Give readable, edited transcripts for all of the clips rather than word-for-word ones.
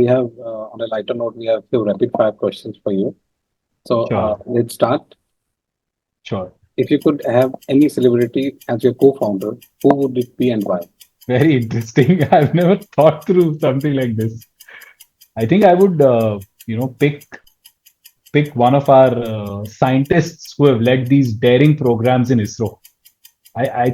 we have, on a lighter note, we have few rapid fire questions for you. So Sure, let's start. sure. If you could have any celebrity as your co-founder, who would it be and why? Very interesting. I've never thought through something like this. I think I would, pick one of our scientists who have led these daring programs in ISRO.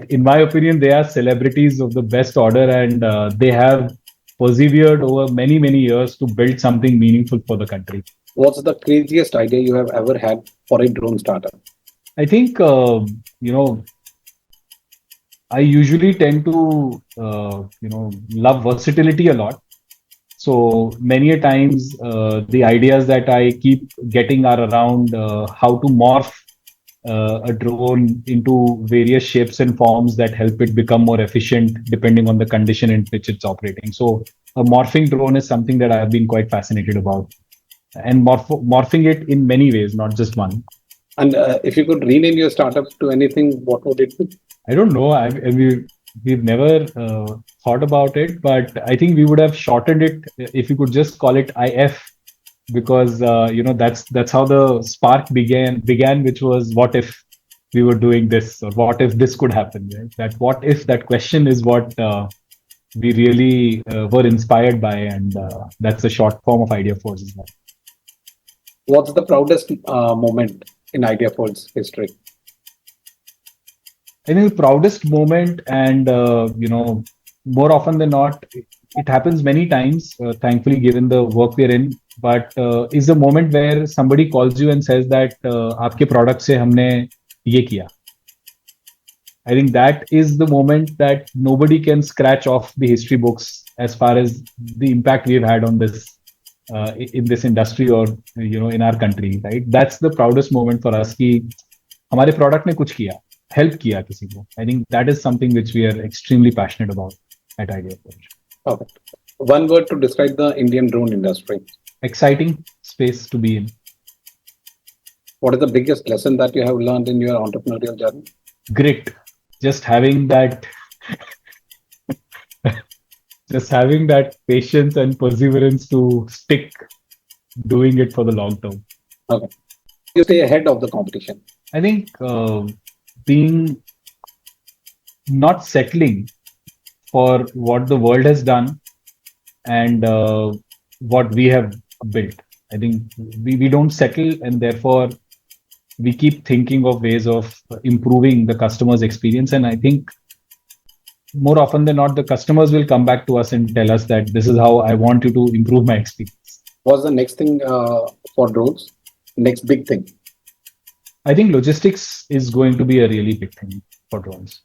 In my opinion, they are celebrities of the best order, and they have persevered over many, many years to build something meaningful for the country. What's the craziest idea you have ever had for a drone startup? I think, you know, I usually tend to, love versatility a lot. So many a times, the ideas that I keep getting are around how to morph a drone into various shapes and forms that help it become more efficient depending on the condition in which it's operating. So a morphing drone is something that I have been quite fascinated about, and morphing it in many ways, not just one. And if you could rename your startup to anything, what would it be? I don't know. We've never thought about it, but I think we would have shortened it if you could just call it IF, because that's how the spark began, which was what if we were doing this, or what if this could happen. Right? That what if, that question is what we really were inspired by, and that's a short form of IdeaForge as well. What's the proudest moment in IdeaForge's history? I think the proudest moment, and more often than not, it happens many times, thankfully, given the work we're in, but is the moment where somebody calls you and says that आपके product से हमने ये किया. I think that is the moment that nobody can scratch off the history books as far as the impact we've had on this in this industry, or in our country, right? That's the proudest moment for us कि हमारे product ने कुछ किया, help किया किसी को. I think that is something which we are extremely passionate about at IdeaForge. Okay. One word to describe the Indian drone industry. Exciting space to be in. What is the biggest lesson that you have learned in your entrepreneurial journey? Grit. Just having that patience and perseverance to stick doing it for the long term. Okay. You stay ahead of the competition. I think being not settling for what the world has done and what we have built. I think we don't settle, and therefore we keep thinking of ways of improving the customer's experience. And I think more often than not, the customers will come back to us and tell us that this is how I want you to improve my experience. What's the next thing for drones? Next big thing? I think logistics is going to be a really big thing for drones.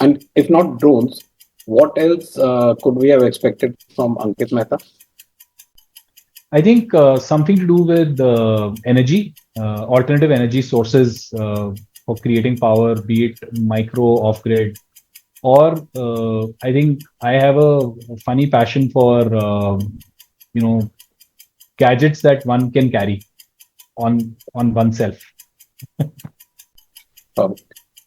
And if not drones, what else could we have expected from Ankit Mehta? I think something to do with energy, alternative energy sources for creating power, be it micro, off-grid, or I think I have a funny passion for, gadgets that one can carry on oneself.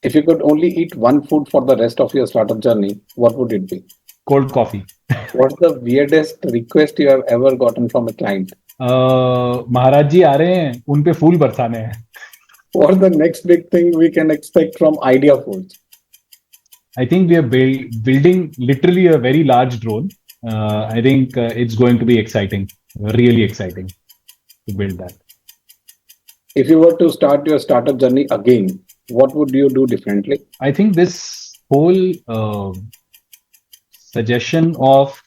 If you could only eat one food for the rest of your startup journey, what would it be? Cold coffee. What's the weirdest request you have ever gotten from a client? महाराज जी आ रहे हैं, उन पे फूल बरसाने हैं. What's the next big thing we can expect from IdeaForge? I think we are building literally a very large drone. I think it's going to be exciting, really exciting to build that. If you were to start your startup journey again, what would you do differently? I think this whole suggestion of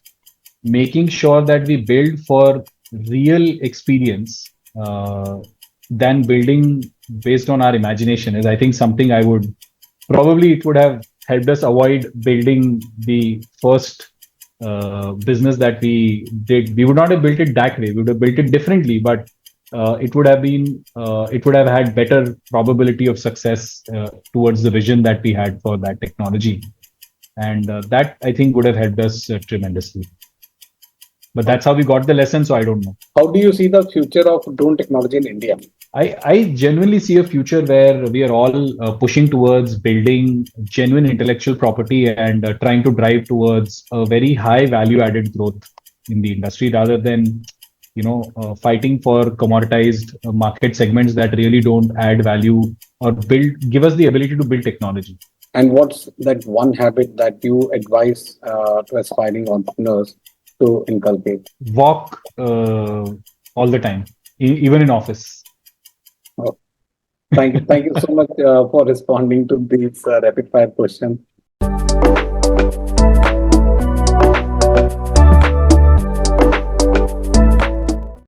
making sure that we build for real experience than building based on our imagination is, I think, something I would probably, it would have helped us avoid building the first business that we did. We would not have built it that way. We would have built it differently, but it would have had better probability of success towards the vision that we had for that technology. And that, I think, would have helped us tremendously. But that's how we got the lesson, so I don't know. How do you see the future of drone technology in India? I genuinely see a future where we are all pushing towards building genuine intellectual property and trying to drive towards a very high value-added growth in the industry, rather than fighting for commoditized market segments that really don't add value or give us the ability to build technology. And what's that one habit that you advise to aspiring entrepreneurs to inculcate? Walk all the time, even in office. Oh, thank you so much for responding to these rapid fire questions.